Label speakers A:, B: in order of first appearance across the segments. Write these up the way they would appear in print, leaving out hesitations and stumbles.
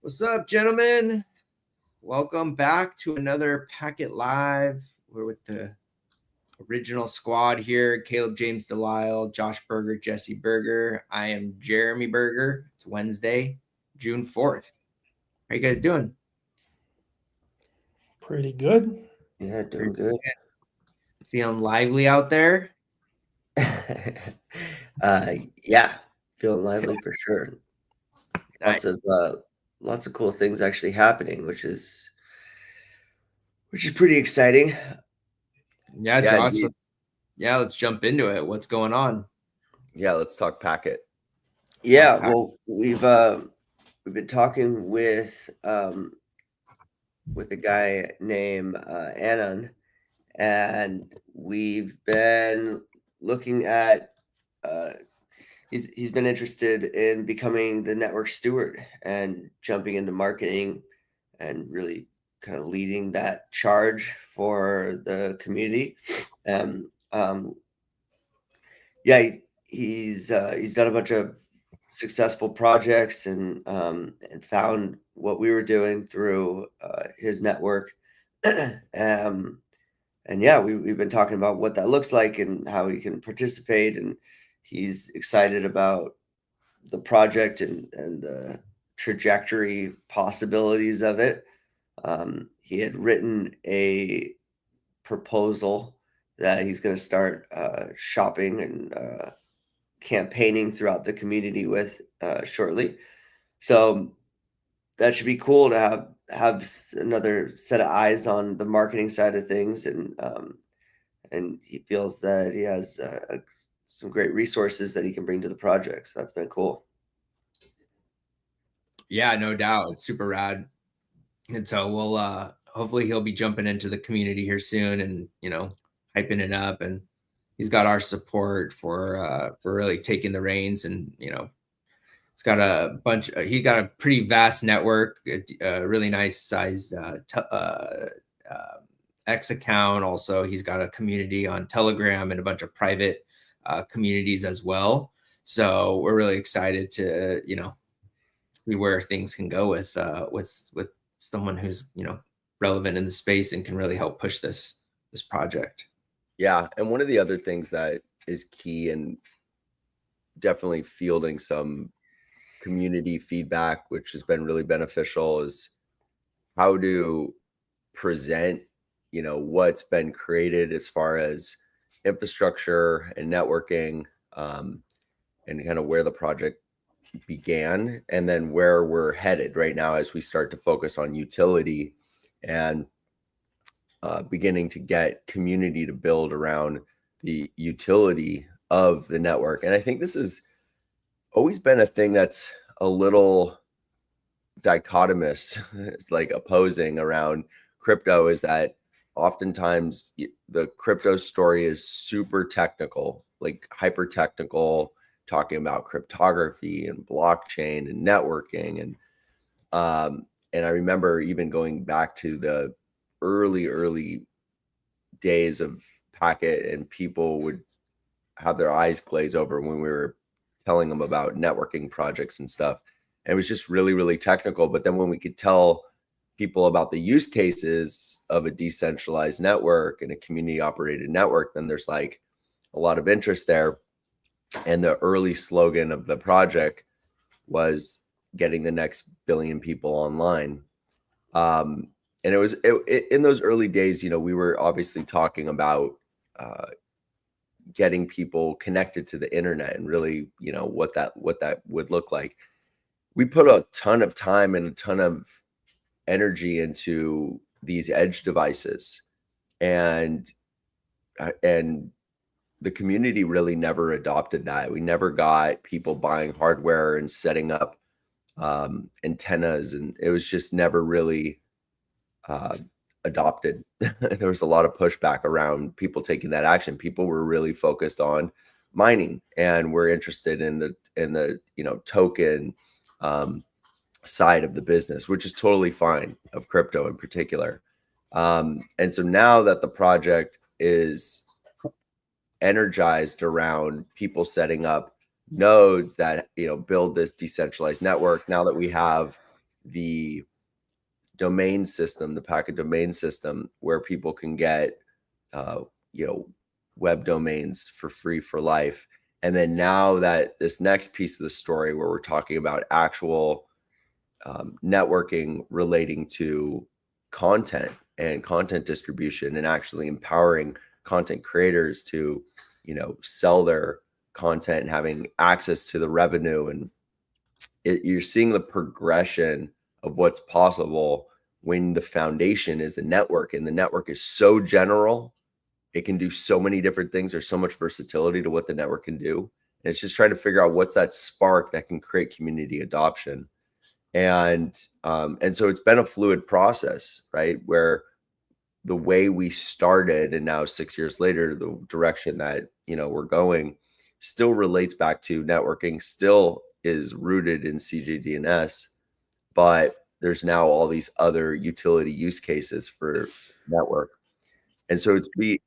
A: What's up, gentlemen? Welcome back to another Packet Live. We're with the original squad here. Caleb James Delisle, Josh Berger, Jesse Berger. I am Jeremy Berger. It's Wednesday, June 4th. How you guys doing?
B: Pretty good.
C: Yeah, doing good.
A: Feeling lively out there?
C: Yeah, feeling lively for sure.
A: Nice.
C: Lots of cool things actually happening, which is pretty exciting.
A: Yeah,
C: Yeah,
A: Josh.
C: indeed.
A: Let's jump into it. What's going on?
D: Yeah, let's talk Packet.
C: Yeah, well, we've been talking with a guy named Anon, and we've been looking at he's been interested in becoming the network steward and jumping into marketing and really kind of leading that charge for the community. Yeah, he's done a bunch of successful projects and found what we were doing through his network. And yeah, we've been talking about what that looks like and how he can participate, and he's excited about the project and the trajectory possibilities of it. He had written a proposal that he's going to start shopping and campaigning throughout the community with shortly. So that should be cool to have another set of eyes on the marketing side of things, and he feels that he has some great resources that he can bring to the project. So that's been cool.
A: Yeah, no doubt. It's super rad. And so we'll hopefully he'll be jumping into the community here soon and, hyping it up. And he's got our support for really taking the reins. And, it's got he got a pretty vast network, a really nice sized X account. Also, he's got a community on Telegram and a bunch of private communities as well. So we're really excited to, see where things can go with someone who's relevant in the space and can really help push this project.
D: Yeah, and one of the other things that is key and definitely fielding some community feedback, which has been really beneficial, is how to present what's been created as far as infrastructure and networking, and kind of where the project began and then where we're headed right now as we start to focus on utility and beginning to get community to build around the utility of the network. And I think this has always been a thing that's a little dichotomous. It's like opposing around crypto, is that oftentimes the crypto story is super technical, like hyper technical, talking about cryptography and blockchain and networking. And I remember even going back to the early days of Packet, and people would have their eyes glaze over when we were telling them about networking projects and stuff. And it was just really, really technical. But then when we could tell people about the use cases of a decentralized network and a community operated network, then there's like a lot of interest there. And the early slogan of the project was getting the next billion people online. And it was in those early days, we were obviously talking about getting people connected to the internet and really, what that would look like. We put a ton of time and a ton of energy into these edge devices, and the community really never adopted that. We never got people buying hardware and setting up antennas, and it was just never really adopted. There was a lot of pushback around people taking that action. People were really focused on mining and were interested in the token side of the business, which is totally fine, of crypto in particular. And so now that the project is energized around people setting up nodes that build this decentralized network, now that we have the domain system, the packet domain system, where people can get, web domains for free for life. And then now that this next piece of the story, where we're talking about actual networking relating to content and content distribution, and actually empowering content creators to, sell their content and having access to the revenue. And you're seeing the progression of what's possible when the foundation is a network, and the network is so general. It can do so many different things. There's so much versatility to what the network can do. And it's just trying to figure out what's that spark that can create community adoption. And so it's been a fluid process, right? Where the way we started, and now 6 years later, the direction that, we're going still relates back to networking, still is rooted in CJDNS, but there's now all these other utility use cases for network. And so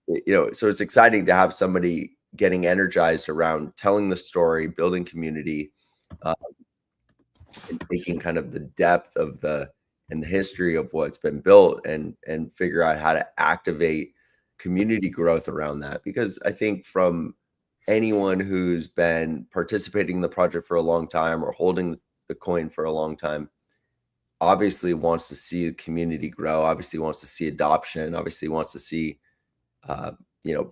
D: it's exciting to have somebody getting energized around telling the story, building community, and taking kind of the depth of the history of what's been built, and figure out how to activate community growth around that. Because I think from anyone who's been participating in the project for a long time, or holding the coin for a long time, obviously wants to see the community grow, obviously wants to see adoption, obviously wants to see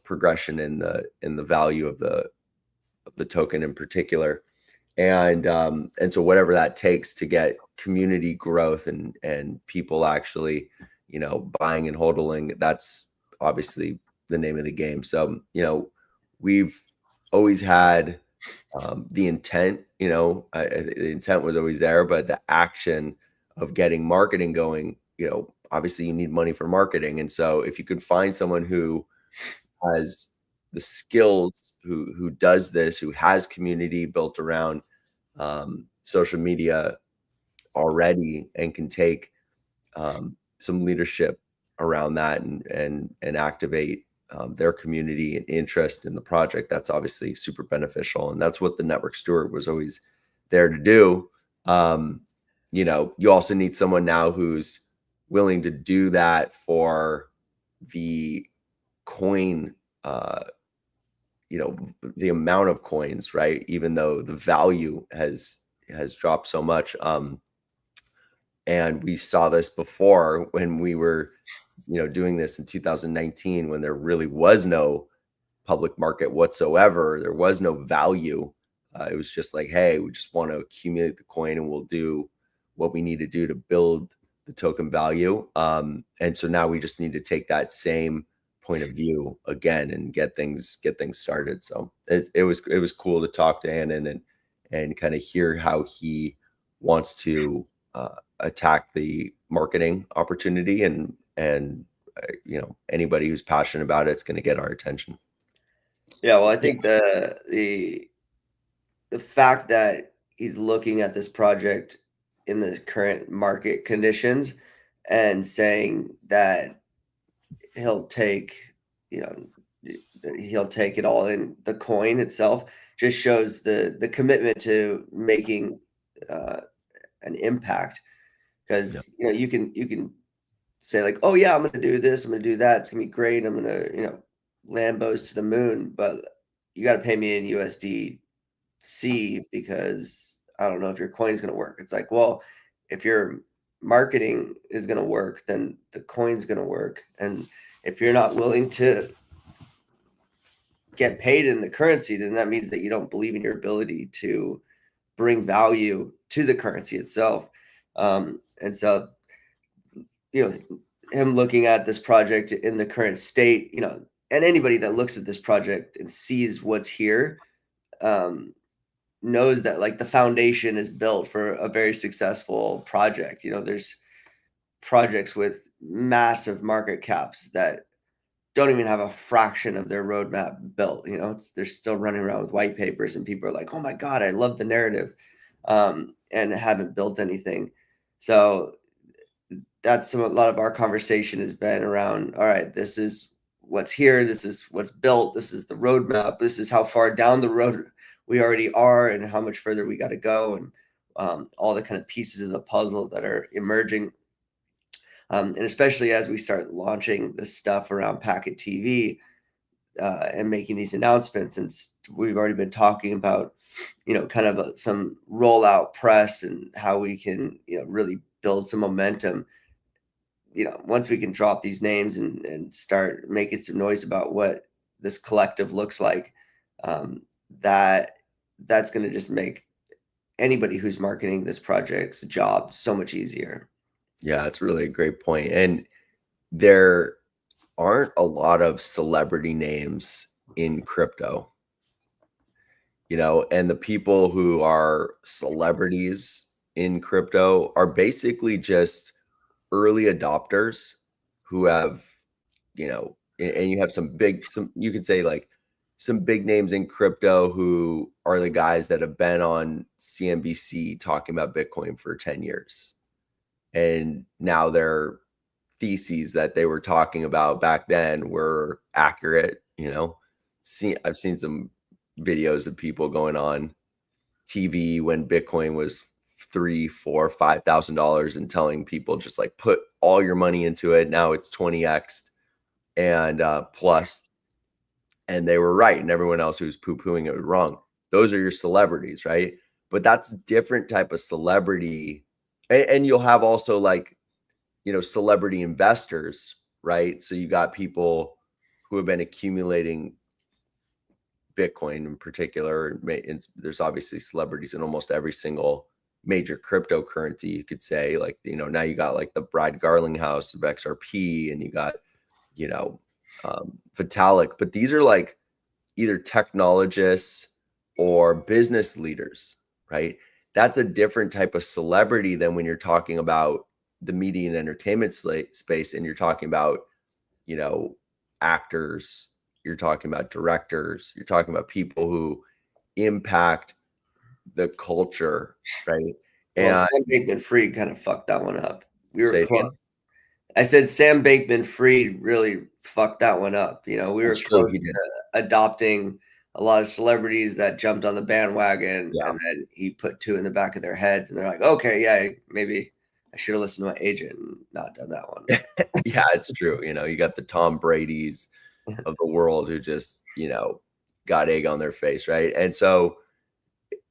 D: progression in the value of the token in particular. And so whatever that takes to get community growth and people actually, buying and hodling, that's obviously the name of the game. So, we've always had the intent, the intent was always there, but the action of getting marketing going, obviously you need money for marketing. And so if you could find someone who has the skills, who does this, who has community built around social media already, and can take some leadership around that, and activate their community and interest in the project, that's obviously super beneficial. And that's what the network steward was always there to do. You also need someone now who's willing to do that for the coin, the amount of coins, right? Even though the value has dropped so much. And we saw this before when we were, doing this in 2019, when there really was no public market whatsoever. There was no value. It was just like, hey, we just want to accumulate the coin, and we'll do what we need to do to build the token value. And so now we just need to take that same point of view again and get things started. So it was cool to talk to Annan and kind of hear how he wants to attack the marketing opportunity, and anybody who's passionate about it's going to get our attention.
C: Yeah, well, I think the fact that he's looking at this project in the current market conditions and saying that he'll take it all in the coin itself just shows the commitment to making an impact. Because you can say like, oh yeah, I'm gonna do this, I'm gonna do that, it's gonna be great, I'm gonna Lambos to the moon, but you got to pay me in USDC, because I don't know if your coin's going to work. It's like, well, if your marketing is going to work, then the coin's going to work. And if you're not willing to get paid in the currency, then that means that you don't believe in your ability to bring value to the currency itself. And so, him looking at this project in the current state, and anybody that looks at this project and sees what's here, knows that like the foundation is built for a very successful project. There's projects with massive market caps that don't even have a fraction of their roadmap built. They're still running around with white papers, and people are like, oh my God, I love the narrative, and haven't built anything. So that's a lot of our conversation has been around, all right, this is what's here, this is what's built, this is the roadmap, this is how far down the road we already are, and how much further we got to go. And all the kind of pieces of the puzzle that are emerging. And especially as we start launching this stuff around Packet TV and making these announcements, and we've already been talking about, kind of some rollout press and how we can, really build some momentum. Once we can drop these names and start making some noise about what this collective looks like, that's going to just make anybody who's marketing this project's job so much easier.
D: Yeah, it's really a great point. And there aren't a lot of celebrity names in crypto, and the people who are celebrities in crypto are basically just early adopters who have, and you have some you could say like some big names in crypto who are the guys that have been on CNBC talking about Bitcoin for 10 years. And now their theses that they were talking about back then were accurate. I've seen some videos of people going on TV when Bitcoin was $3,000, $4,000, $5,000 and telling people just like put all your money into it. Now it's 20x and plus, and they were right, and everyone else who's poo-pooing it was wrong. Those are your celebrities, right? But that's different type of celebrity, and you'll have also like, celebrity investors, right? So you got people who have been accumulating Bitcoin in particular. There's obviously celebrities in almost every single major cryptocurrency, you could say. Like, now you got like the Brad Garlinghouse of XRP, and you got, Vitalik. But these are like either technologists or business leaders, right? That's a different type of celebrity than when you're talking about the media and entertainment space, and you're talking about, actors, you're talking about directors, you're talking about people who impact the culture, right?
C: Well,
D: And
C: Sam Bankman-Fried kind of fucked that one up. We were
D: say
C: close.
D: again?
C: I said Sam Bankman-Fried really fucked that one up. We were
D: That's true,
C: close
D: he did.
C: to adopting a lot of celebrities that jumped on the bandwagon,
D: Yeah.
C: and then he put two in the back of their heads, and they're like, okay, yeah, maybe I should have listened to my agent and not done that one.
D: Yeah, it's true. You got the Tom Brady's of the world who just, got egg on their face, right? And so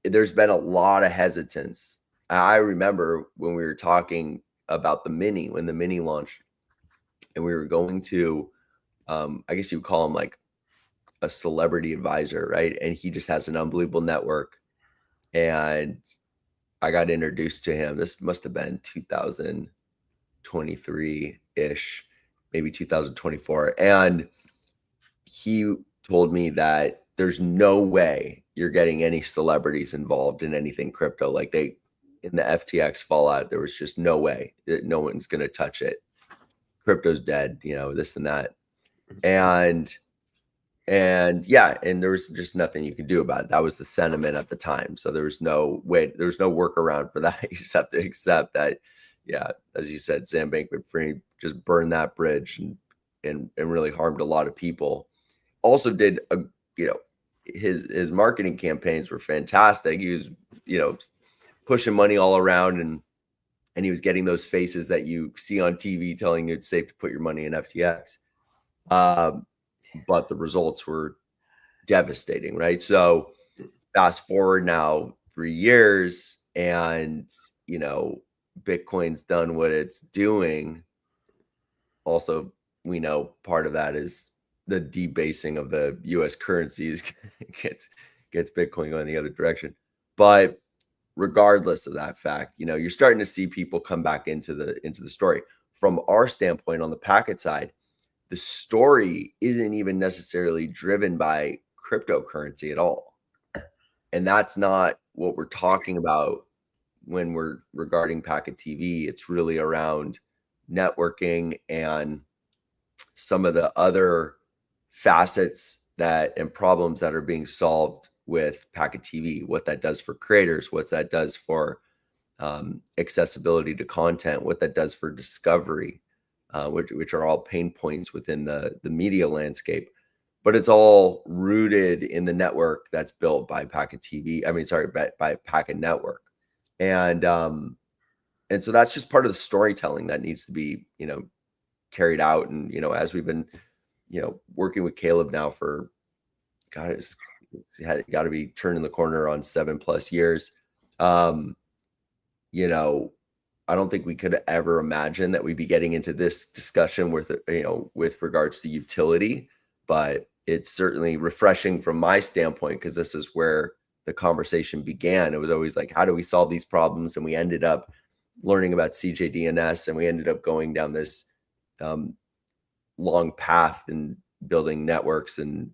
D: there's been a lot of hesitance. I remember when we were talking about when the mini launched, and we were going to, I guess you would call him like a celebrity advisor, right? And he just has an unbelievable network. And I got introduced to him. This must have been 2023-ish, maybe 2024. And he told me that there's no way you're getting any celebrities involved in anything crypto. Like in the FTX fallout, there was just no way that no one's going to touch it. Crypto's dead, this and that. And yeah, and there was just nothing you could do about it. That was the sentiment at the time. So there was no way, there was no workaround for that. You just have to accept that, yeah, as you said, Sam Bankman-Fried just burned that bridge and really harmed a lot of people. Also did his marketing campaigns were fantastic. He was, pushing money all around, and he was getting those faces that you see on TV telling you it's safe to put your money in FTX. But the results were devastating, right? So fast forward now 3 years, and Bitcoin's done what it's doing. Also, we know part of that is the debasing of the US currencies gets Bitcoin going the other direction. But regardless of that fact, you're starting to see people come back into the story. From our standpoint on the Packet side, the story isn't even necessarily driven by cryptocurrency at all. And that's not what we're talking about when we're regarding Packet TV. It's really around networking and some of the other facets and problems that are being solved with Packet TV, what that does for creators, what that does for accessibility to content, what that does for discovery, which are all pain points within the media landscape. But it's all rooted in the network that's built by Packet TV. By Packet Network. And so that's just part of the storytelling that needs to be, carried out. And, as we've been, working with Caleb now for, God, it's got to be turning the corner on 7+ years. I don't think we could ever imagine that we'd be getting into this discussion with regards to utility, but it's certainly refreshing from my standpoint, because this is where the conversation began. It was always like, how do we solve these problems? And we ended up learning about CJDNS, and we ended up going down this long path and building networks and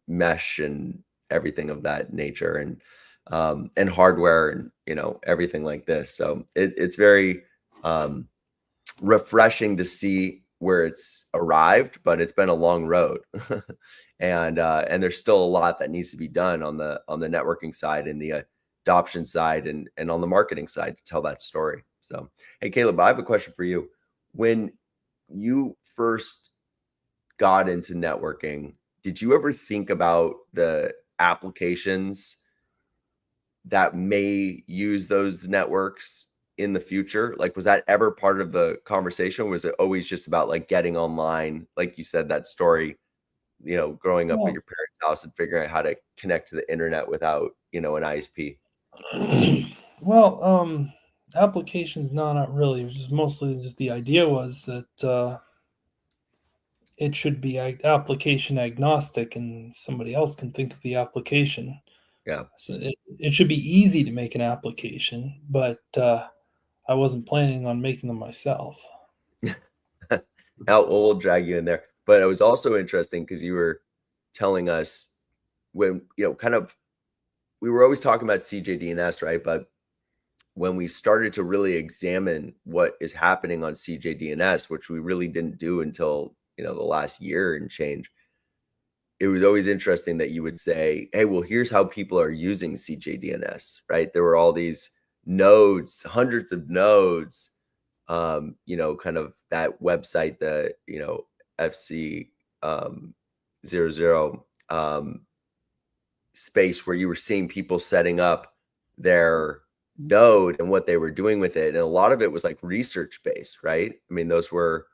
D: mesh and everything of that nature, and hardware, and everything like this. So it's very refreshing to see where it's arrived, but it's been a long road. And there's still a lot that needs to be done on the networking side and the adoption side and on the marketing side to tell that story. So, hey, Caleb, I have a question for you. When you first got into networking, did you ever think about the applications that may use those networks in the future? Like, was that ever part of the conversation? Or was it always just about like getting online? Like you said, that story, growing up at your parents' house and figuring out how to connect to the internet without, an ISP.
B: Well, applications, no, not really. It was just mostly just the idea was that it should be application agnostic, and somebody else can think of the application.
D: Yeah.
B: So it should be easy to make an application, but I wasn't planning on making them myself.
D: We'll drag you in there. But it was also interesting because you were telling us when, we were always talking about CJDNS, right? But when we started to really examine what is happening on CJDNS, which we really didn't do until, the last year and change, it was always interesting that you would say, hey, well, here's how people are using CJDNS, right? There were all these nodes, hundreds of nodes, kind of that website, the, FC 00 space, where you were seeing people setting up their node and what they were doing with it. And a lot of it was like research based, right? I mean, those were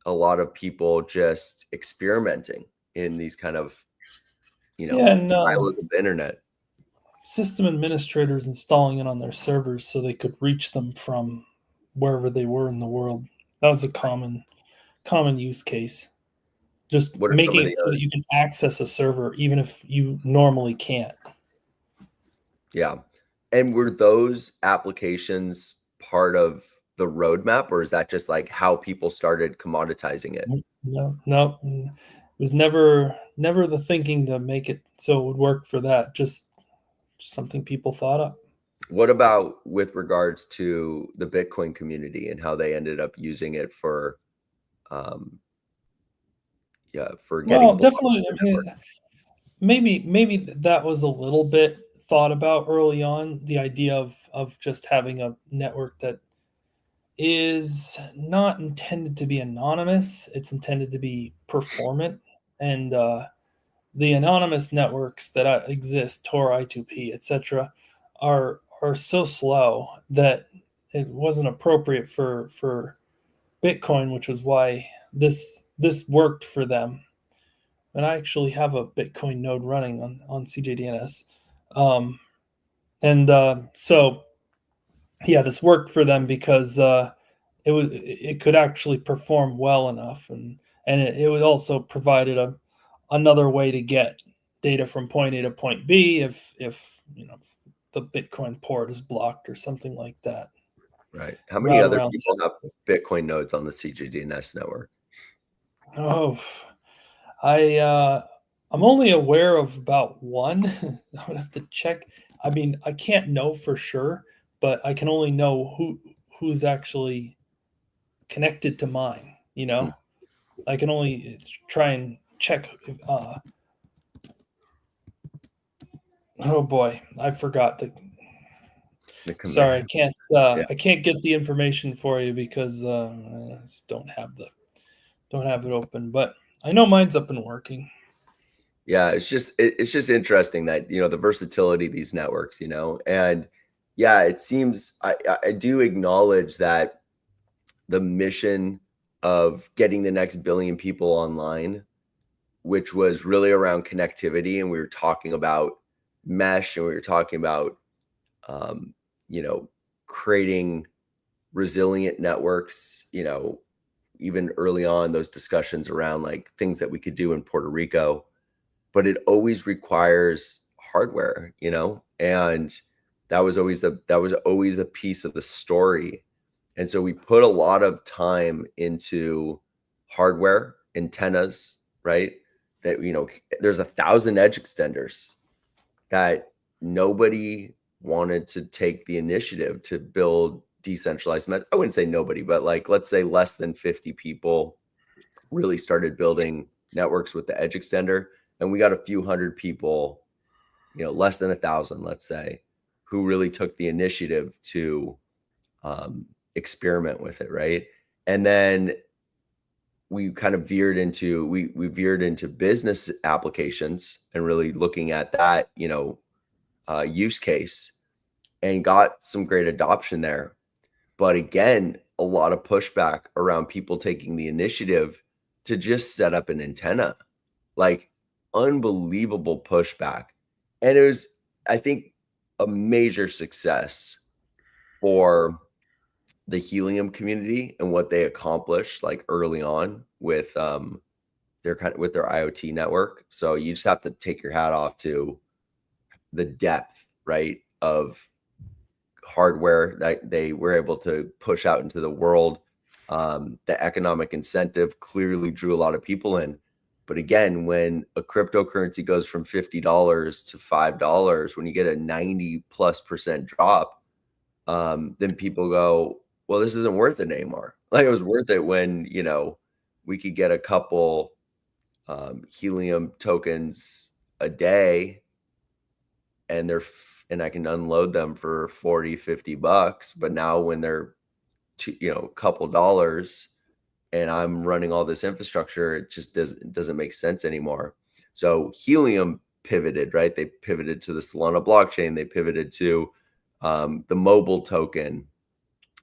D: a lot of people just experimenting in these kind of, silos of the internet.
B: System administrators installing it on their servers so they could reach them from wherever they were in the world. That was a common use case. Just making it so that you can access a server even if you normally can't.
D: Yeah. And were those applications part of the roadmap, or is that just like how people started commoditizing it?
B: No. It was never the thinking to make it so it would work for that. Just something people thought up.
D: What about with regards to the Bitcoin community and how they ended up using it for getting?
B: Well, definitely. I mean, maybe that was a little bit thought about early on. The idea of just having a network that is not intended to be anonymous; it's intended to be performant. And the anonymous networks that exist, Tor, I2P, etc., are so slow that it wasn't appropriate for Bitcoin, which was why this worked for them. And I actually have a Bitcoin node running on CJDNS. So yeah, this worked for them because it could actually perform well enough, and it would also provided another way to get data from point A to point B if the Bitcoin port is blocked or something like that.
D: Right. How many other people have Bitcoin nodes on the CJDNS network?
B: Oh, I'm only aware of about one. I would have to check. I mean, I can't know for sure, but I can only know who's actually connected to mine. I can only try and check. Oh boy, I forgot the. Sorry, I can't. I can't get the information for you because I just don't have it open. But I know mine's up and working.
D: Yeah, it's just interesting that the versatility of these networks, and yeah, it seems I do acknowledge that the mission of getting the next billion people online, which was really around connectivity, and we were talking about mesh, and we were talking about you know, creating resilient networks, you know, even early on, those discussions around like things that we could do in Puerto Rico, but it always requires hardware, you know, and that was always a piece of the story. And so we put a lot of time into hardware, antennas, right? That, you know, there's 1,000 edge extenders that nobody wanted to take the initiative to build decentralized I wouldn't say nobody, but like, let's say less than 50 people really started building networks with the edge extender. And we got a few hundred people, you know, less than 1,000, let's say, who really took the initiative to experiment with it, right? And then we kind of veered into we veered into business applications and really looking at that, you know, use case, and got some great adoption there. But again, a lot of pushback around people taking the initiative to just set up an antenna, like unbelievable pushback. And it was, I think, a major success for the helium community and what they accomplished like early on with their IoT network. So you just have to take your hat off to the depth, right, of hardware that they were able to push out into the world. The economic incentive clearly drew a lot of people in. But again, when a cryptocurrency goes from $50 to $5, when you get a 90+% drop, then people go, well, this isn't worth it anymore. Like, it was worth it when, you know, we could get a couple helium tokens a day, and I can unload them for 40, $50. But now when they're a couple dollars and I'm running all this infrastructure, it just doesn't make sense anymore. So Helium pivoted, right? They pivoted to the Solana blockchain. They pivoted to the mobile token.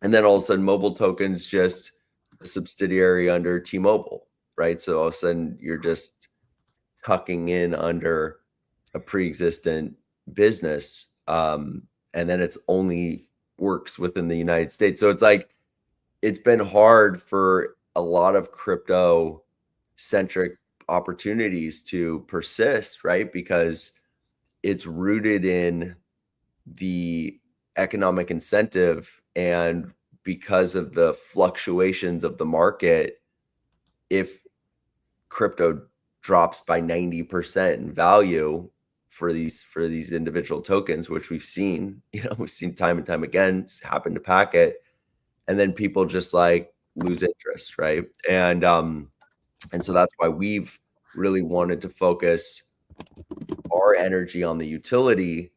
D: And then all of a sudden, mobile token's just a subsidiary under T-Mobile, right? So all of a sudden, you're just tucking in under a pre-existent business. And then it's only works within the United States. So it's like, it's been hard for a lot of crypto centric opportunities to persist, right? Because it's rooted in the economic incentive, and because of the fluctuations of the market, if crypto drops by 90% in value for these individual tokens, which we've seen time and time again, it's happened to Packet, and then people just like lose interest, right? And so that's why we've really wanted to focus our energy on the utility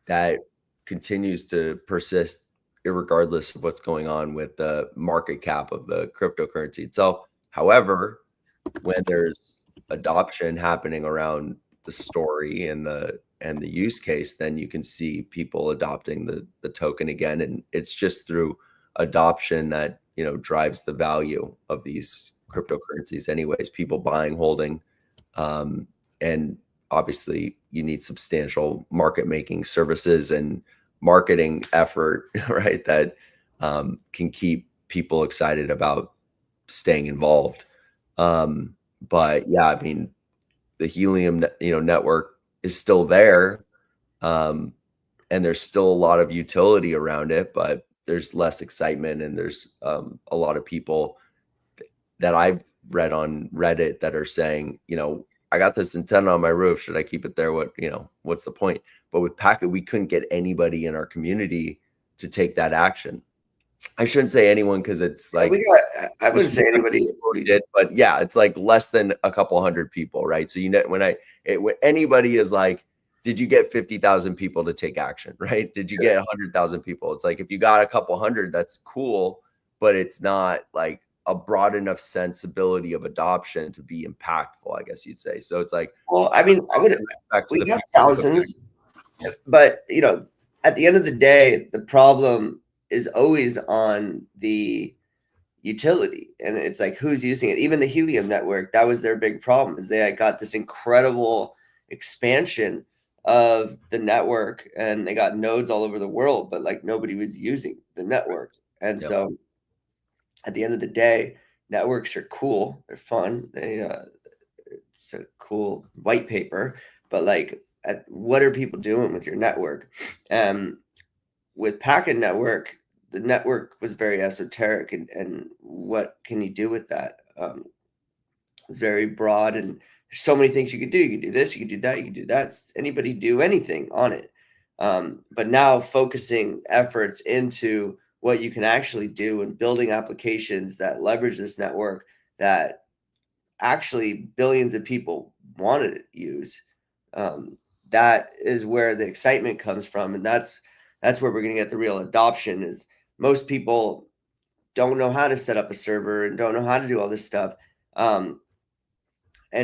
D: that continues to persist irregardless of what's going on with the market cap of the cryptocurrency itself. However, when there's adoption happening around the story and the use case, then you can see people adopting the token again. And it's just through adoption that, you know, drives the value of these cryptocurrencies anyways, people buying, holding, and obviously you need substantial market making services and marketing effort, right, that can keep people excited about staying involved. But yeah, I mean, the Helium network is still there, and there's still a lot of utility around it, but there's less excitement, and there's a lot of people that I've read on Reddit that are saying, you know, I got this antenna on my roof. Should I keep it there? What's the point? But with Packet, we couldn't get anybody in our community to take that action. I shouldn't say anyone, because it's like,
C: I wouldn't say anybody
D: did, but yeah, it's like less than a couple hundred people, right? So when anybody is like, did you get 50,000 people to take action, right? Did you get 100,000 people? It's like, if you got a couple hundred, that's cool, but it's not like a broad enough sensibility of adoption to be impactful, I guess you'd say. So it's like,
C: well, I mean, we have thousands, but you know, at the end of the day, the problem is always on the utility, and it's like, who's using it? Even the Helium network, that was their big problem, is they got this incredible expansion of the network, and they got nodes all over the world, but like nobody was using the network. And
D: Yep.
C: so at the end of the day, networks are cool, they're fun, it's a cool white paper, but like, what are people doing with your network? With Packet Network, the network was very esoteric, and what can you do with that? Very broad, and there's so many things you could do. You could do this, you could do that, you could do that. Anybody do anything on it. But now focusing efforts into what you can actually do and building applications that leverage this network that actually billions of people wanted to use. That is where the excitement comes from, and that's where we're going to get the real adoption. Is most people don't know how to set up a server and don't know how to do all this stuff. And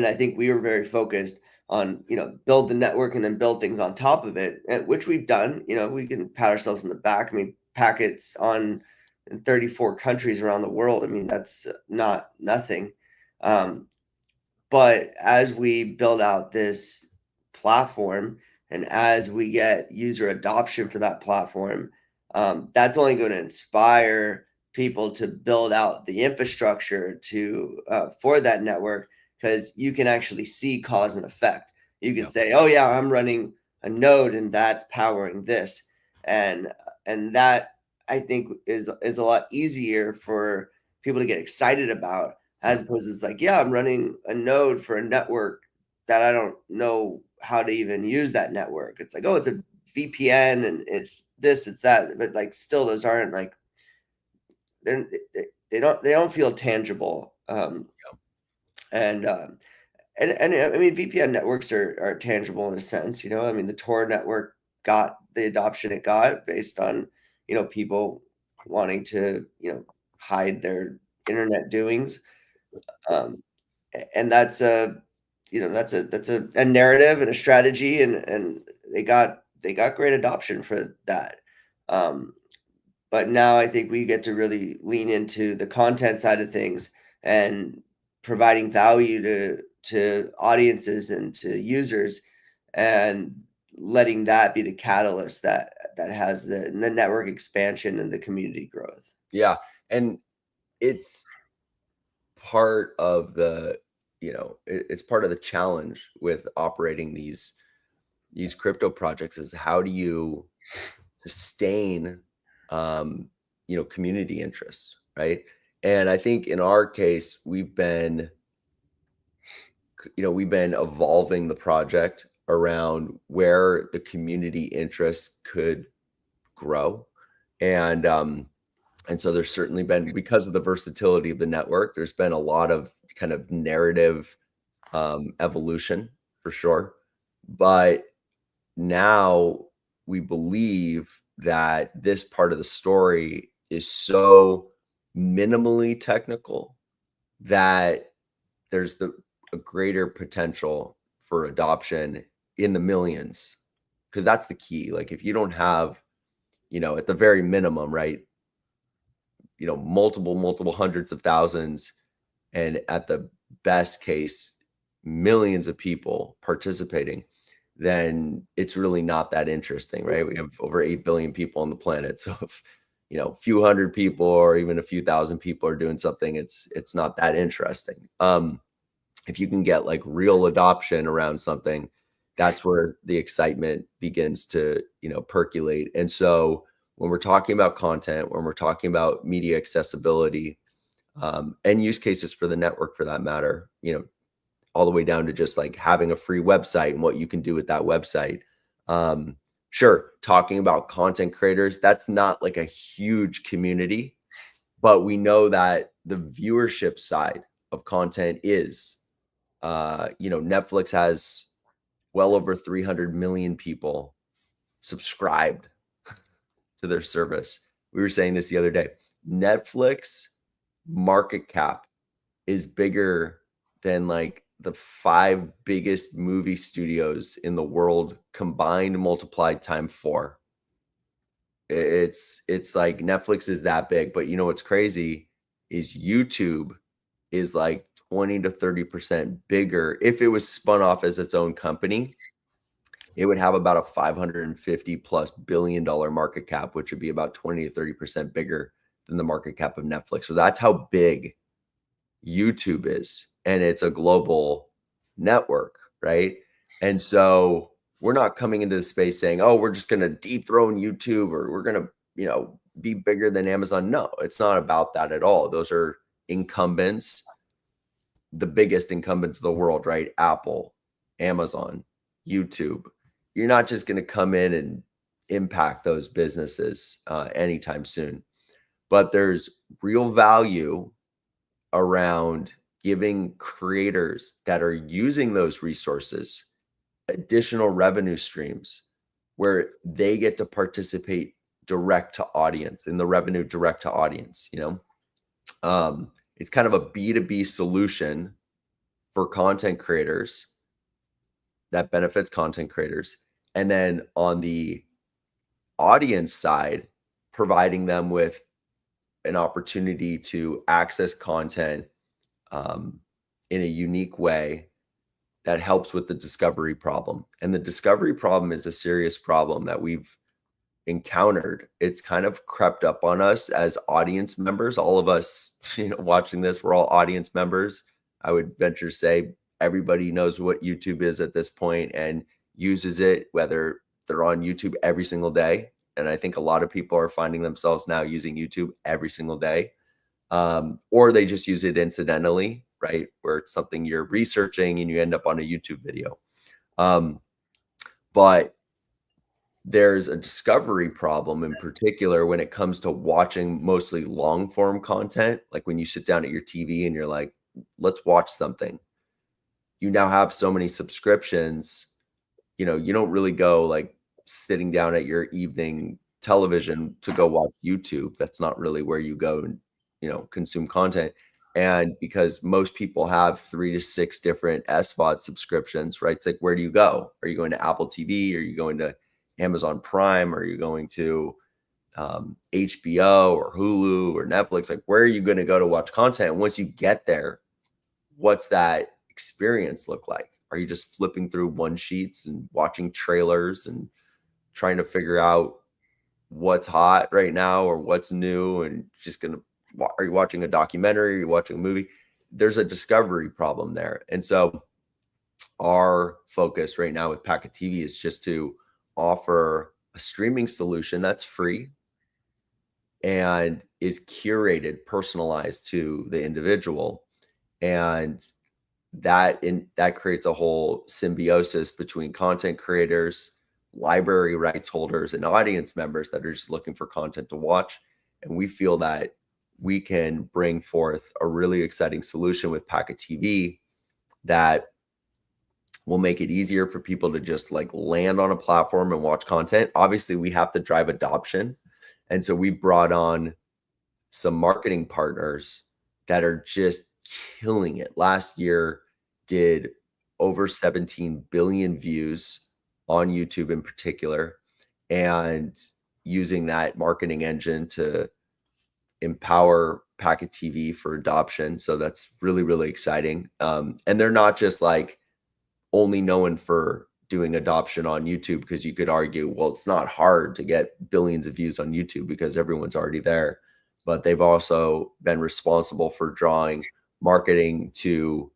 C: I think we were very focused on, build the network and then build things on top of it, which we've done. We can pat ourselves in the back. I mean, packets on in 34 countries around the world. I mean, that's not nothing. But as we build out this platform and as we get user adoption for that platform, that's only going to inspire people to build out the infrastructure to for that network, because you can actually see cause and effect. You can say, oh yeah, I'm running a node and that's powering this, and that, I think, is a lot easier for people to get excited about, as opposed to, it's like, yeah, I'm running a node for a network that I don't know how to even use that network. It's like, oh, it's a VPN and it's this, it's that, but like, still, those aren't like, they don't feel tangible. And I mean, VPN networks are tangible in a sense. I mean, the Tor network got the adoption it got based on people wanting to hide their internet doings. And that's a narrative and a strategy, and they got great adoption for that. But now I think we get to really lean into the content side of things and providing value to audiences and to users, and letting that be the catalyst that has the network expansion and the community growth.
D: Yeah. And it's part of it's part of the challenge with operating these crypto projects, is how do you sustain community interest, right? And I think in our case, we've been evolving the project around where the community interest could grow. And so there's certainly been, because of the versatility of the network, there's been a lot of kind of narrative evolution for sure. But now we believe that this part of the story is so minimally technical that there's a greater potential for adoption in the millions, because that's the key. Like, if you don't have, at the very minimum, right, multiple hundreds of thousands, and at the best case, millions of people participating, then it's really not that interesting, right? We have over 8 billion people on the planet. So if, a few hundred people or even a few thousand people are doing something, it's not that interesting. If you can get like real adoption around something, that's where the excitement begins to, percolate. And so when we're talking about content, when we're talking about media accessibility, and use cases for the network for that matter, all the way down to just like having a free website and what you can do with that website. Sure, talking about content creators, that's not like a huge community, but we know that the viewership side of content is, Netflix has well over 300 million people subscribed to their service. We were saying this the other day. Netflix market cap is bigger than like the 5 biggest movie studios in the world combined, multiplied times 4. It's like Netflix is that big, but you know what's crazy is YouTube is like 20 to 30% bigger. If it was spun off as its own company, it would have about a 550 plus billion dollar market cap, which would be about 20 to 30% bigger than the market cap of Netflix. So that's how big YouTube is. And it's a global network, right? And so we're not coming into the space saying, oh, we're just going to dethrone YouTube or we're going to, be bigger than Amazon. No, it's not about that at all. Those are incumbents, the biggest incumbents of the world, right? Apple, Amazon, YouTube. You're not just going to come in and impact those businesses anytime soon. But there's real value around giving creators that are using those resources additional revenue streams where they get to participate direct to audience in the revenue direct to audience. It's kind of a B2B solution for content creators that benefits content creators. And then on the audience side, providing them with an opportunity to access content in a unique way that helps with the discovery problem. And the discovery problem is a serious problem that we've encountered. It's kind of crept up on us as audience members. All of us, watching this, we're all audience members. I would venture to say everybody knows what YouTube is at this point and uses it, whether they're on YouTube every single day. And I think a lot of people are finding themselves now using YouTube every single day. Or they just use it incidentally, right? Where it's something you're researching and you end up on a YouTube video. But there's a discovery problem in particular when it comes to watching mostly long form content. Like when you sit down at your TV and you're like, let's watch something. You now have so many subscriptions, you don't really go like sitting down at your evening television to go watch YouTube. That's not really where you go and, consume content. And because most people have 3 to 6 different SVOD subscriptions, right? It's like, where do you go? Are you going to Apple TV? Are you going to Amazon Prime? Are you going to HBO or Hulu or Netflix? Like, where are you going to go to watch content? And once you get there, what's that experience look like? Are you just flipping through one sheets and watching trailers and trying to figure out what's hot right now or what's new and are you watching a documentary? Are you watching a movie? There's a discovery problem there. And so our focus right now with PKT TV is just to offer a streaming solution that's free and is curated, personalized to the individual. And that creates a whole symbiosis between content creators, library rights holders, and audience members that are just looking for content to watch. And we feel that we can bring forth a really exciting solution with PKT TV that will make it easier for people to just like land on a platform and watch content. Obviously, we have to drive adoption. And so we brought on some marketing partners that are just killing it. Last year did over 17 billion views on YouTube in particular, and using that marketing engine to empower PKT TV for adoption. So that's really, really exciting. And they're not just like only known for doing adoption on YouTube, because you could argue, well, it's not hard to get billions of views on YouTube because everyone's already there. But they've also been responsible for drawing marketing to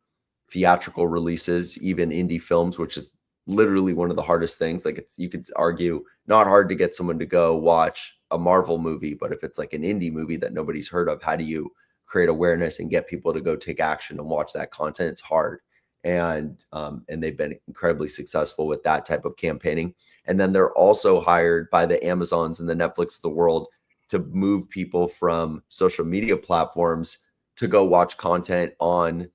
D: theatrical releases, even indie films, which is literally one of the hardest things. Like you could argue not hard to get someone to go watch a Marvel movie, but if it's like an indie movie that nobody's heard of, how do you create awareness and get people to go take action and watch that content? It's hard. And they've been incredibly successful with that type of campaigning. And then they're also hired by the Amazons and the Netflix of the world to move people from social media platforms to go watch content on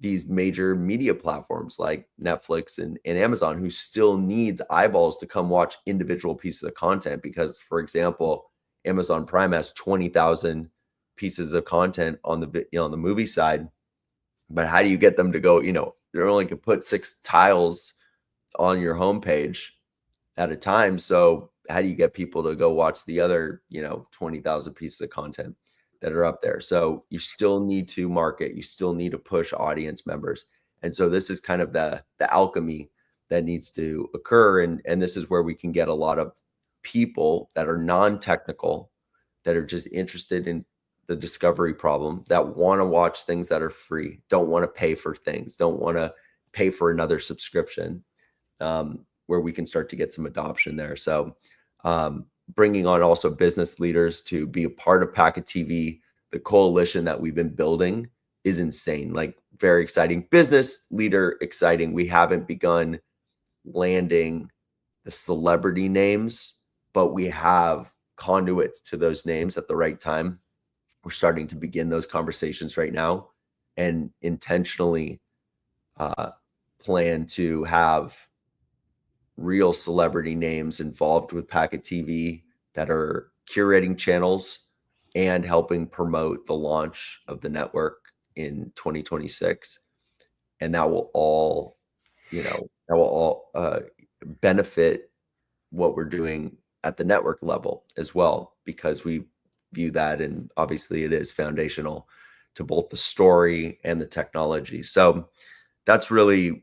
D: these major media platforms like Netflix and Amazon, who still needs eyeballs to come watch individual pieces of content. Because, for example, Amazon Prime has 20,000 pieces of content on the on the movie side. But how do you get them to go? You're only can put 6 tiles on your homepage at a time. So you get people to go watch the other, 20,000 pieces of content that are up there? So you still need to market, you still need to push audience members. And so this is kind of the alchemy that needs to occur. And this is where we can get a lot of people that are non-technical, that are just interested in the discovery problem, that want to watch things that are free, don't want to pay for things, don't want to pay for another subscription, where we can start to get some adoption there. So bringing on also business leaders to be a part of Packet TV, the coalition that we've been building is insane, like very exciting. Business leader exciting. We haven't begun landing the celebrity names, but we have conduits to those names at the right time. We're starting to begin those conversations right now, and intentionally plan to have real celebrity names involved with Packet TV that are curating channels and helping promote the launch of the network in 2026. And that will all, benefit what we're doing at the network level as well, because we view that, and obviously it is foundational to both the story and the technology. So that's really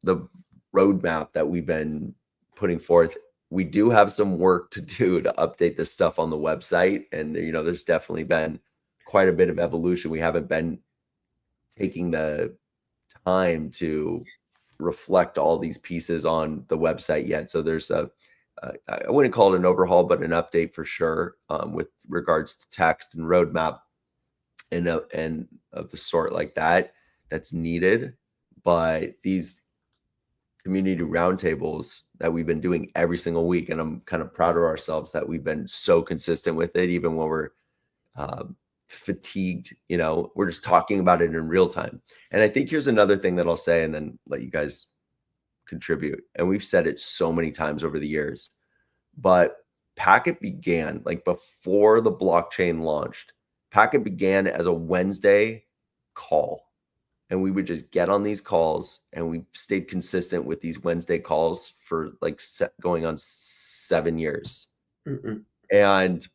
D: the roadmap that we've been putting forth. We do have some work to do to update this stuff on the website, and there's definitely been quite a bit of evolution. We haven't been taking the time to reflect all these pieces on the website yet. So there's I wouldn't call it an overhaul, but an update for sure, with regards to text and roadmap and of the sort like that, that's needed. But these community roundtables that we've been doing every single week, and I'm kind of proud of ourselves that we've been so consistent with it, even when we're fatigued, we're just talking about it in real time. And I think here's another thing that I'll say, and then let you guys contribute. And we've said it so many times over the years, but Packet began, like before the blockchain launched, Packet began as a Wednesday call. And we would just get on these calls, and we stayed consistent with these Wednesday calls for like going on 7 years. And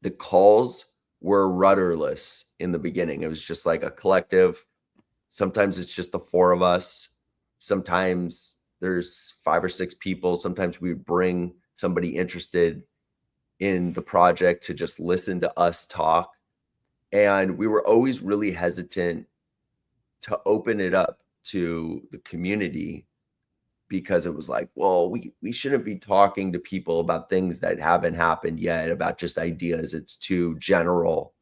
D: the calls were rudderless in the beginning. It was just like a collective. Sometimes it's just the four of us. Sometimes there's 5 or 6 people. Sometimes we would bring somebody interested in the project to just listen to us talk. And we were always really hesitant to open it up to the community, because it was like, well, we shouldn't be talking to people about things that haven't happened yet, about just ideas. It's too general.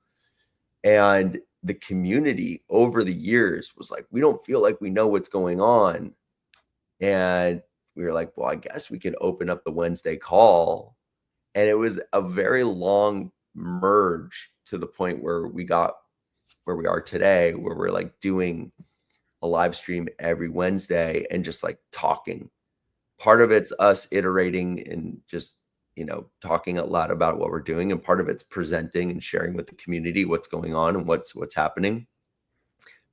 D: And the community over the years was like, we don't feel like we know what's going on. And we were like, well, I guess we can open up the Wednesday call. And it was a very long merge to the point where we got where we are today, where we're like doing a live stream every Wednesday and just like talking. Part of it's us iterating and just, talking a lot about what we're doing. And part of it's presenting and sharing with the community what's going on and what's happening.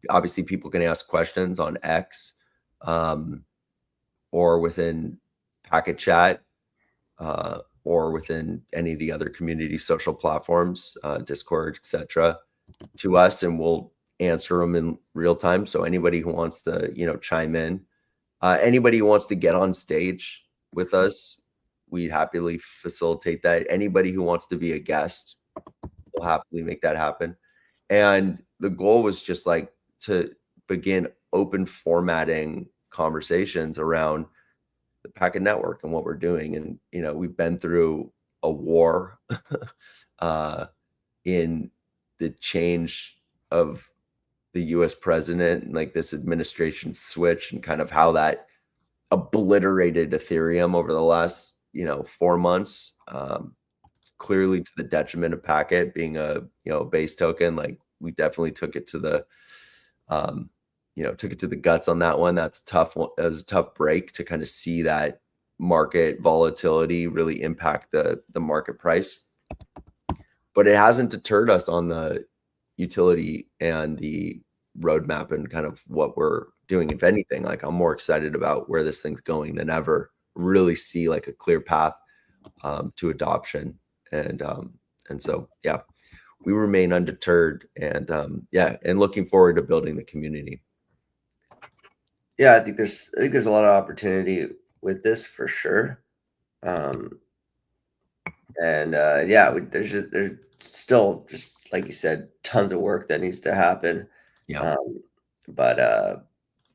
D: Obviously, people can ask questions on X, or within Packet Chat, or within any of the other community social platforms, Discord, etc., to us, and we'll answer them in real time. So anybody who wants to, chime in, anybody who wants to get on stage with us, we happily facilitate that. Anybody who wants to be a guest, we'll happily make that happen. And the goal was just like to begin open formatting conversations around the Packet Network and what we're doing. And, we've been through a war in the change of the US president, and like this administration switch, and kind of how that obliterated Ethereum over the last, 4 months, clearly to the detriment of Packet being a, base token. Like we definitely took it to the, guts on that one. That's a tough one. That was a tough break to kind of see that market volatility really impact the market price. But it hasn't deterred us on the utility and the roadmap and kind of what we're doing. If anything, like I'm more excited about where this thing's going than ever really see like a clear path to adoption. And so, yeah, we remain undeterred, and and looking forward to building the community.
C: Yeah, I think there's a lot of opportunity with this for sure. There's still, just like you said, tons of work that needs to happen.
D: Yeah.
C: But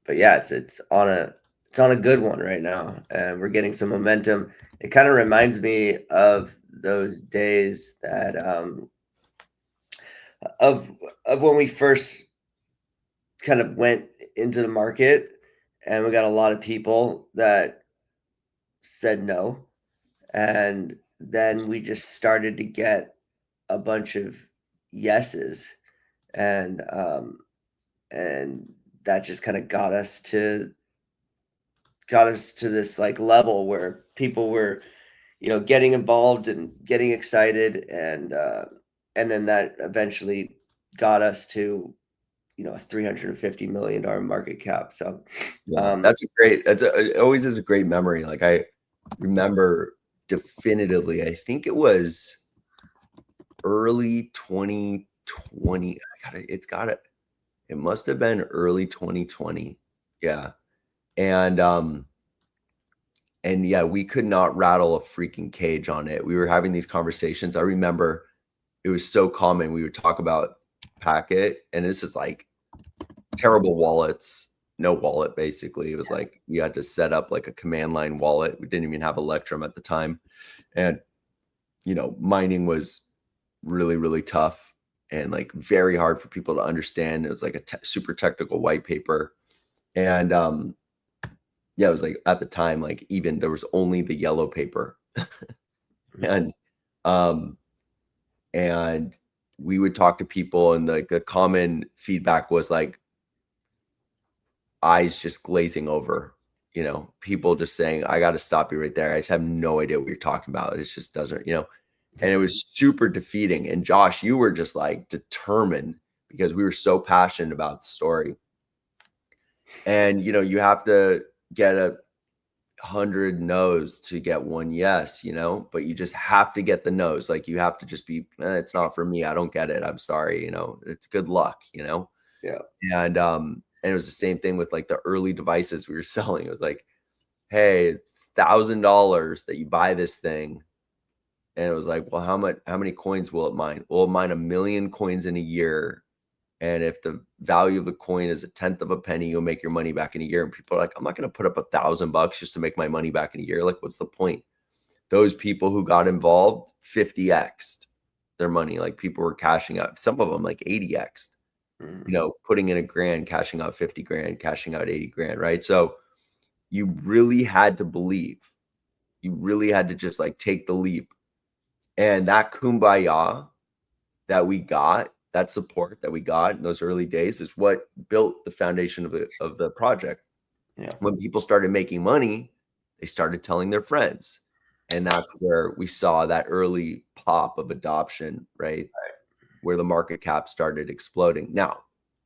C: yeah, it's on a good one right now, and we're getting some momentum. It kind of reminds me of those days that of when we first kind of went into the market, and we got a lot of people that said no, and then we just started to get a bunch of yeses, and that just kind of got us to this like level where people were, getting involved and getting excited, and then that eventually got us to, a $350 million market cap. So
D: it always is a great memory. Like, I remember definitively, I think it was early 2020. It must have been early 2020. Yeah. And yeah, we could not rattle a freaking cage on it. We were having these conversations. I remember it was so common. We would talk about Packet, and this is like terrible wallets, no wallet, basically. It was like you had to set up like a command line wallet. We didn't even have Electrum at the time. And, mining was really, really tough and like very hard for people to understand. It was like a super technical white paper. And yeah, it was like at the time, like even there was only the yellow paper. and and we would talk to people, and the common feedback was like eyes just glazing over, people just saying, I got to stop you right there. I just have no idea what you're talking about. It just doesn't, and it was super defeating. And Josh, you were just like determined, because we were so passionate about the story. And, you have to get 100 no's to get one yes, but you just have to get the no's. Like, you have to just be, it's not for me. I don't get it. I'm sorry. It's good luck,
C: Yeah.
D: And it was the same thing with like the early devices we were selling. It was like, hey, it's $1,000 that you buy this thing. And it was like, well, how many coins will it mine? Will it mine 1 million coins in a year? And if the value of the coin is 1/10 of a penny, you'll make your money back in a year. And people are like, I'm not going to put up $1,000 just to make my money back in a year. Like, what's the point? Those people who got involved 50x'd their money. Like, people were cashing out, some of them like 80x'd, putting in $1,000, cashing out 50 grand, cashing out 80 grand. Right. So you really had to believe, you really had to just like take the leap. And that kumbaya that we got, that support that we got in those early days, is what built the foundation of the project.
C: Yeah.
D: When people started making money, they started telling their friends. And that's where we saw that early pop of adoption, right? Where the market cap started exploding. Now,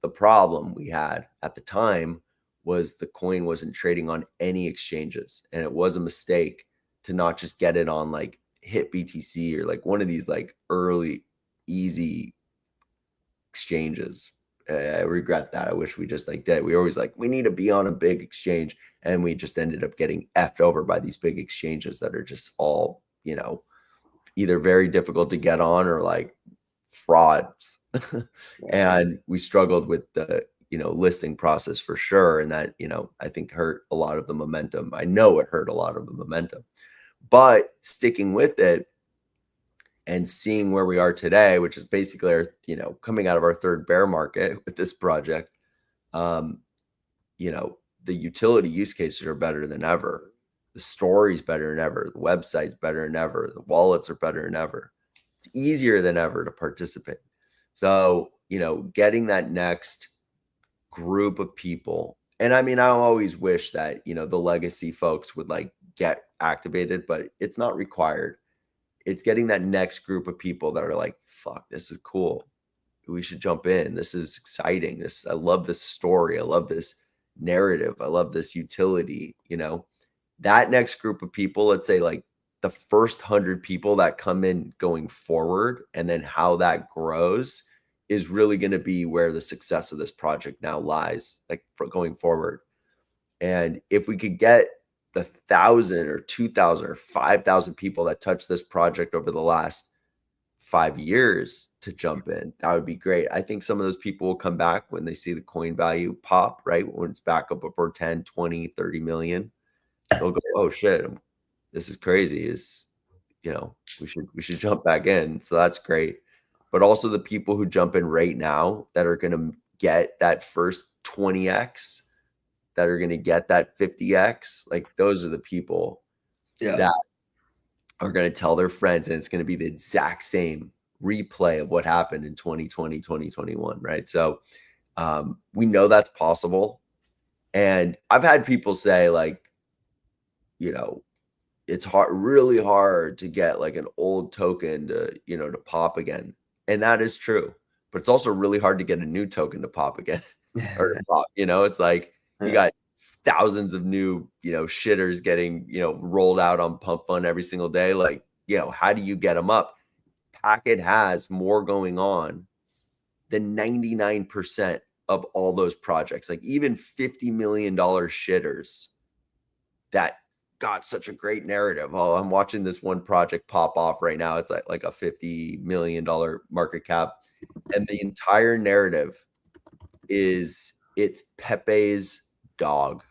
D: the problem we had at the time was the coin wasn't trading on any exchanges. And it was a mistake to not just get it on like Hit BTC or like one of these like early easy exchanges. I regret that. I wish we just like did. We always like, we need to be on a big exchange, and we just ended up getting effed over by these big exchanges that are just all, either very difficult to get on or like frauds. And we struggled with the, listing process for sure. And that, I think hurt a lot of the momentum. I know it hurt a lot of the momentum, but sticking with it and seeing where we are today, which is basically our, coming out of our third bear market with this project, the utility use cases are better than ever. The story's better than ever. The website's better than ever. The wallets are better than ever. It's easier than ever to participate. So, getting that next group of people. And I mean, I always wish that, the legacy folks would like get activated, but it's not required. It's getting that next group of people that are like, fuck, this is cool. We should jump in. This is exciting. I love this story. I love this narrative. I love this utility, that next group of people, let's say like the first 100 people that come in going forward, and then how that grows is really going to be where the success of this project now lies, like for going forward. And if we could get the 1,000 or 2,000 or 5,000 people that touched this project over the last 5 years to jump in, that would be great. I think some of those people will come back when they see the coin value pop, right? When it's back up over 10, 20, 30 million, they'll go, oh shit, this is crazy. We should jump back in. So that's great. But also the people who jump in right now that are going to get that first 20x, that are going to get that 50x, like those are the people that are going to tell their friends, and it's going to be the exact same replay of what happened in 2020, 2021, right? So we know that's possible. And I've had people say like, it's hard, really hard to get like an old token to pop again. And that is true, but it's also really hard to get a new token to pop again or to pop, it's like you got thousands of new, shitters getting, rolled out on Pump Fund every single day. Like, how do you get them up? Packet has more going on than 99% of all those projects, like even $50 million shitters that got such a great narrative. Oh, I'm watching this one project pop off right now. It's like a $50 million market cap. And the entire narrative is it's Pepe's dog.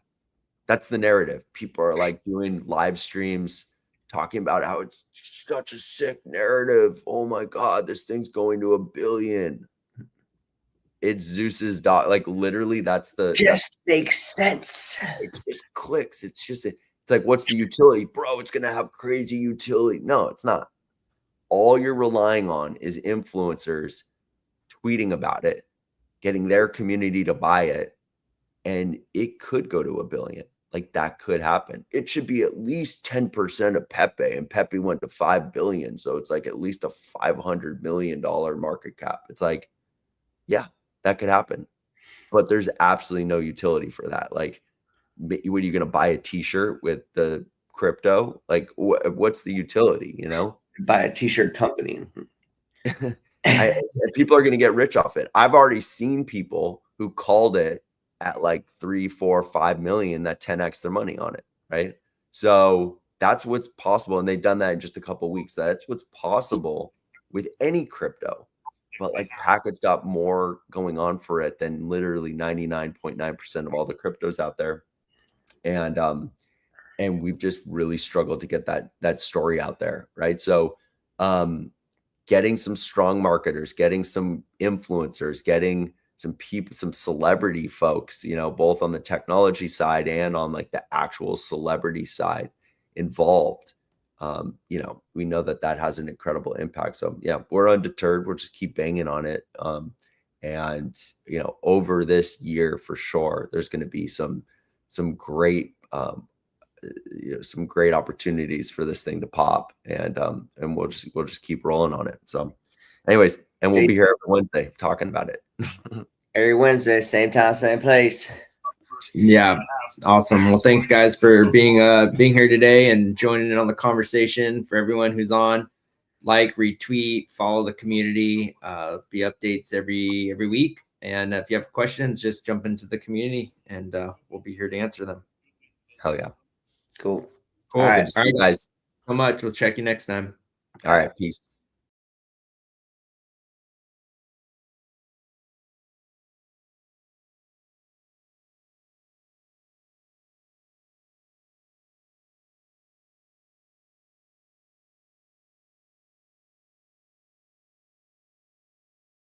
D: That's the narrative. People are like doing live streams talking about how it's such a sick narrative. Oh my God, this thing's going to $1 billion. It's Zeus's dog. Like literally, that's
C: makes sense.
D: It just clicks. It's like, what's the utility? Bro, it's going to have crazy utility. No, it's not. All you're relying on is influencers tweeting about it, getting their community to buy it, and it could go to $1 billion. Like that could happen. It should be at least 10% of Pepe, and Pepe went to 5 billion. So it's like at least a $500 million market cap. It's like, yeah, that could happen. But there's absolutely no utility for that. Like, what are you going to buy a t-shirt with the crypto? Like what's the utility,
C: Buy a t-shirt company.
D: People are going to get rich off it. I've already seen people who called it at like 3, 4, 5 million that 10x their money on it, right? So that's what's possible, and they've done that in just a couple of weeks. That's what's possible with any crypto. But like Packet's got more going on for it than literally 99.9% of all the cryptos out there. And we've just really struggled to get that story out there, right? So getting some strong marketers, getting some influencers, getting some people, some celebrity folks, both on the technology side and on like the actual celebrity side involved. We know that has an incredible impact. So yeah, we're undeterred. We'll just keep banging on it. And over this year for sure, there's going to be some great, some great opportunities for this thing to pop, and we'll just keep rolling on it. So anyways, and we'll be here every Wednesday talking about it.
C: Every Wednesday, same time, same place.
A: Yeah, awesome. Well, thanks guys for being here today and joining in on the conversation. For everyone who's on, like, retweet, follow the community, be updates every week. And if you have questions, just jump into the community, and we'll be here to answer them.
D: Hell yeah.
C: Cool.
A: All
C: right.
D: Good to see you guys
A: so much. We'll check you next time.
D: All right, peace.